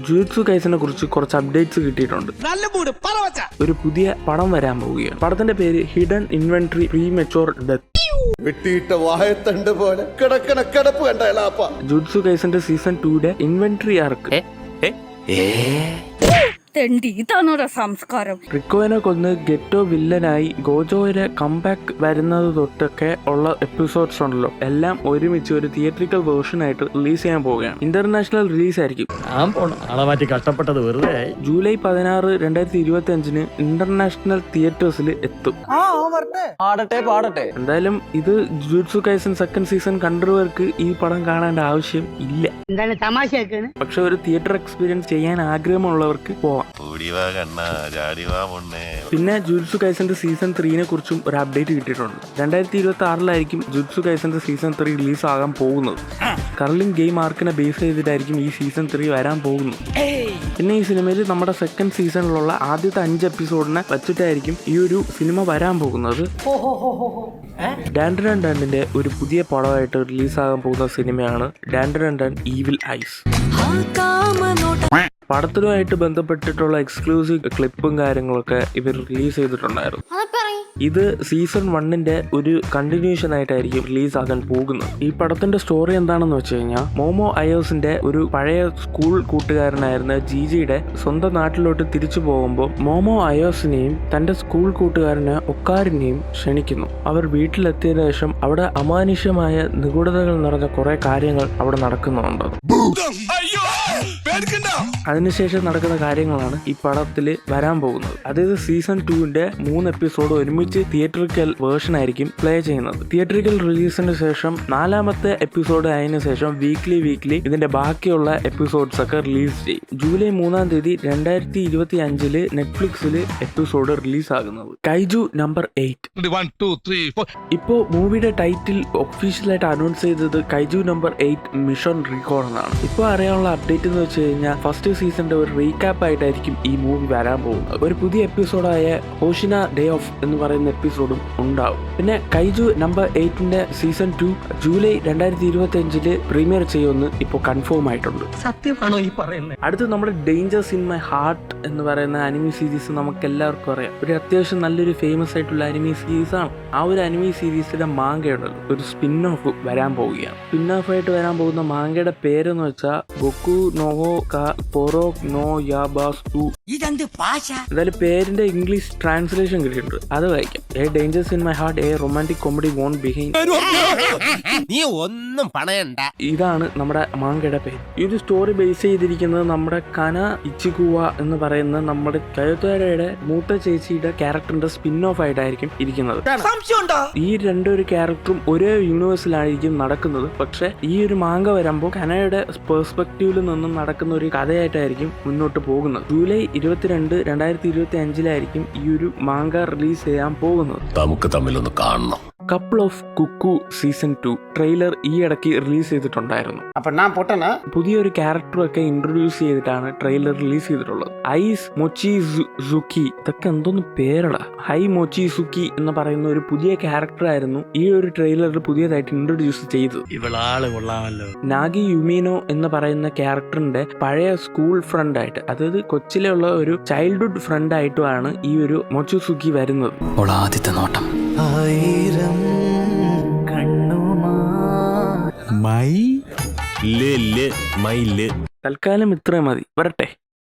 Jujutsu കൈസനെ കുറിച്ച് കുറച്ച് updates കിട്ടിയിട്ടുണ്ട്. ഒരു പുതിയ പടം വരാൻ പോവുകയാണ്. പടത്തിന്റെ പേര് ഹിഡൻ ഇൻവെന്ററി പ്രീമെച്യൂർ ഡെത്ത്. വെട്ടിയിട്ട വായത്തണ്ട് പോലെ കിടക്കണ കിടപ്പ് കണ്ടപ്പ ജുജുത്സു കൈസന്റെ സീസൺ 2 ഇൻവെന്ററി ആർക്ക് സംസ്കാരം റിക്കോനെ കൊന്ന് ഗെറ്റോ വില്ലനായി ഗോജോയുടെ കംബാക്ക് വരുന്നത് തൊട്ടൊക്കെ ഉള്ള എപ്പിസോഡ്സ് ഉണ്ടല്ലോ, എല്ലാം ഒരുമിച്ച് ഒരു തിയേറ്ററിക്കൽ വേർഷൻ ആയിട്ട് റിലീസ് ചെയ്യാൻ പോവുകയാണ്. ഇന്റർനാഷണൽ റിലീസ് ആയിരിക്കും. കഷ്ടപ്പെട്ടത് വെറുതെ. ജൂലൈ 16, 2025 ഇന്റർനാഷണൽ തിയേറ്റേഴ്സിൽ എത്തും. എന്തായാലും ഇത് ജുജുത്സു കൈസൻ സെക്കൻഡ് സീസൺ കണ്ടവർക്ക് ഈ പടം കാണേണ്ട ആവശ്യം ഇല്ല. പക്ഷെ ഒരു തിയേറ്റർ എക്സ്പീരിയൻസ് ചെയ്യാൻ ആഗ്രഹമുള്ളവർക്ക് പോവാം. പിന്നെ ജുജുത്സു കൈസന്റെ സീസൺ 3 കുറിച്ചും ഒരു അപ്ഡേറ്റ് കിട്ടിയിട്ടുണ്ട്. 2026 ജുജുത്സു കൈസന്റെ സീസൺ 3 റിലീസ് ആകാൻ പോകുന്നത്. കർലിംഗ് ഗെയിം ആർക്കിനെ ബേസ് ചെയ്തിട്ടായിരിക്കും ഈ സീസൺ 3 വരാൻ പോകുന്നത്. പിന്നെ ഈ സിനിമയിൽ നമ്മുടെ സെക്കൻഡ് സീസണിലുള്ള ആദ്യത്തെ 5 എപ്പിസോഡിനെ വെച്ചിട്ടായിരിക്കും ഈ ഒരു സിനിമ വരാൻ പോകുന്നത്. ഡാൻഡൻ ഡാൻഡിന്റെ ഒരു പുതിയ പടമായിട്ട് റിലീസാകാൻ പോകുന്ന സിനിമയാണ് ഡാൻഡൻ ഡാൻഡ് ഈവിൽ ഐസ്. പടത്തിലുമായിട്ട് ബന്ധപ്പെട്ടിട്ടുള്ള എക്സ്ക്ലൂസീവ് ക്ലിപ്പും കാര്യങ്ങളൊക്കെ ഇവർ റിലീസ് ചെയ്തിട്ടുണ്ടായിരുന്നു. ഇത് സീസൺ 1 ഒരു കണ്ടിന്യൂഷൻ ആയിട്ടായിരിക്കും റിലീസ് ആകാൻ പോകുന്നത്. ഈ പടത്തിന്റെ സ്റ്റോറി എന്താണെന്ന് വെച്ച് കഴിഞ്ഞാൽ, മോമോ അയോസിന്റെ ഒരു പഴയ സ്കൂൾ കൂട്ടുകാരനായിരുന്ന ജിജിയുടെ സ്വന്തം നാട്ടിലോട്ട് തിരിച്ചു പോകുമ്പോൾ മോമോ അയോസിനെയും തന്റെ സ്കൂൾ കൂട്ടുകാരനെ ഒക്കാരിനെയും ക്ഷണിക്കുന്നു. അവർ വീട്ടിലെത്തിയതിനു ശേഷം അവിടെ അമാനുഷ്യമായ നിഗൂഢതകൾ നിറഞ്ഞ കുറെ കാര്യങ്ങൾ അവിടെ നടക്കുന്നുണ്ട്. അതിനുശേഷം നടക്കുന്ന കാര്യങ്ങളാണ് ഈ പടത്തിൽ വരാൻ പോകുന്നത്. അതായത് സീസൺ 2 3 എപ്പിസോഡ് ഒരുമിച്ച് തിയേറ്ററിക്കൽ വേർഷൻ ആയിരിക്കും പ്ലേ ചെയ്യുന്നത്. തിയേറ്ററിക്കൽ റിലീസിന് ശേഷം 4ാമത്തെ എപ്പിസോഡ് ആയതിനു ശേഷം വീക്ക്ലി ഇതിന്റെ ബാക്കിയുള്ള എപ്പിസോഡ്സ് ഒക്കെ റിലീസ് ചെയ്യും. ജൂലൈ 3 2025 നെറ്റ്ഫ്ലിക്സിൽ എപ്പിസോഡ് റിലീസ് ആകുന്നത് കൈജു നമ്പർ 8. ഇപ്പോ മൂവിയുടെ ടൈറ്റിൽ ഒഫീഷ്യലായിട്ട് അനൗൺസ് ചെയ്തത് കൈജു നമ്പർ 8 മിഷൻ റീകോർഡ് എന്നാണ്. ഇപ്പൊ അറിയാനുള്ള അപ്ഡേറ്റ് എന്ന് വെച്ച് കഴിഞ്ഞാൽ, ഫസ്റ്റ് സീസണിന്റെ ഒരു റീക്യാപ്പ് ആയിട്ടായിരിക്കും ഈ മൂവി വരാൻ പോകുന്നത്. ഒരു പുതിയ എപ്പിസോഡായ ഹോഷിന ഡേ ഓഫ് എന്ന് പറയുന്ന എപ്പിസോഡും ഉണ്ടാവും. പിന്നെ കൈജു നമ്പർ 8 സീസൺ 2 ജൂലൈ 2025 പ്രീമിയർ ചെയ്യുമെന്ന് ഇപ്പോൾ കൺഫേം ആയിട്ടുണ്ട്. സത്യമാണോ ഈ പറയുന്നത്? അടുത്ത് നമ്മുടെ ഡേഞ്ചേഴ്സ് ഇൻ മൈ ഹാർട്ട് എന്ന് പറയുന്ന അനിമി സീരീസ് നമുക്ക് എല്ലാവർക്കും അറിയാം. ഒരു അത്യാവശ്യം നല്ലൊരു ഫേമസ് ആയിട്ടുള്ള അനിമി സീരീസ് ആണ്. ആ ഒരു അനിമി സീരീസിന്റെ മാങ്കയുണ്ടല്ലോ, ഒരു സ്പിൻ ഓഫ് വരാൻ പോവുകയാണ്. സ്പിൻ ഓഫ് ആയിട്ട് വരാൻ പോകുന്ന മാങ്കയുടെ പേരെന്ന് വെച്ചാൽ ബൊക്കു നോഹോ പോറോ നോ യാബാസ് 2. എന്തായാലും പേരിന്റെ ഇംഗ്ലീഷ് ട്രാൻസ്ലേഷൻ കിട്ടിയിട്ടുണ്ട്, അത് വായിക്കാം. A dangers in my heart, a romantic comedy won behind. നീ ഒന്നും പണയണ്ട. ഇതാണ് നമ്മുടെ മാങ്കയുടെ പേര്. ഈ ഒരു സ്റ്റോറി ബേസ് ചെയ്തിരിക്കുന്നത് നമ്മുടെ കന ഇച്ചികുവ എന്ന് പറയുന്ന നമ്മുടെ കയോത്തോരയുടെ മൂത്ത ചേച്ചിയുടെ ക്യാരക്ടറിന്റെ സ്പിൻ ഓഫ് ആയിട്ടായിരിക്കും ഇരിക്കുന്നത്. ഈ രണ്ടൊരു ക്യാരക്ടറും ഒരേ യൂണിവേഴ്സിലായിരിക്കും നടക്കുന്നത്. പക്ഷെ ഈ ഒരു മാങ്ക വരുമ്പോൾ കനയുടെ പെർസ്പെക്റ്റീവിൽ നിന്നും നടക്കുന്ന ഒരു കഥയായിട്ടായിരിക്കും മുന്നോട്ട് പോകുന്നത്. ജൂലൈ 22, 2025 ഈ ഒരു മാങ്ക റിലീസ് ചെയ്യാൻ പോകുന്നത്. നമുക്ക് തമ്മിലൊന്ന് കാണണം. Couple of cuckoo season 2 trailer ഈ ഇടയ്ക്ക് റിലീസ് ചെയ്തിട്ടുണ്ടായിരുന്നു. പുതിയൊരു ക്യാരക്ടറൊക്കെ ഇൻട്രൊഡ്യൂസ് ചെയ്തിട്ടാണ് ട്രെയിലർ റിലീസ് ചെയ്തിട്ടുള്ളത്. ഐസ് മൊച്ചിസുക്കി, ഇതൊക്കെ എന്തോന്ന് പേരടാ. ഹൈ മൊച്ചിസുക്കി എന്ന് പറയുന്ന ഒരു പുതിയ ക്യാരക്ടർ ആയിരുന്നു ഈ ഒരു ട്രെയിലറിൽ പുതിയതായിട്ട് ഇൻട്രൊഡ്യൂസ് ചെയ്തത്. ഇവളാള് കൊള്ളാമല്ലോ. നാഗി യുമിനോ എന്ന് പറയുന്ന ക്യാരക്ടറിന്റെ പഴയ സ്കൂൾ ഫ്രണ്ട് ആയിട്ട്, അതായത് കൊച്ചിലുള്ള ഒരു ചൈൽഡ്ഹുഡ് ഫ്രണ്ട് ആയിട്ടുമാണ് ഈ ഒരു മൊച്ചിസുക്കി വരുന്നത്. ആദ്യത്തെ നോട്ടം തൽക്കാലം ഇത്രയും മതി. വരട്ടെ.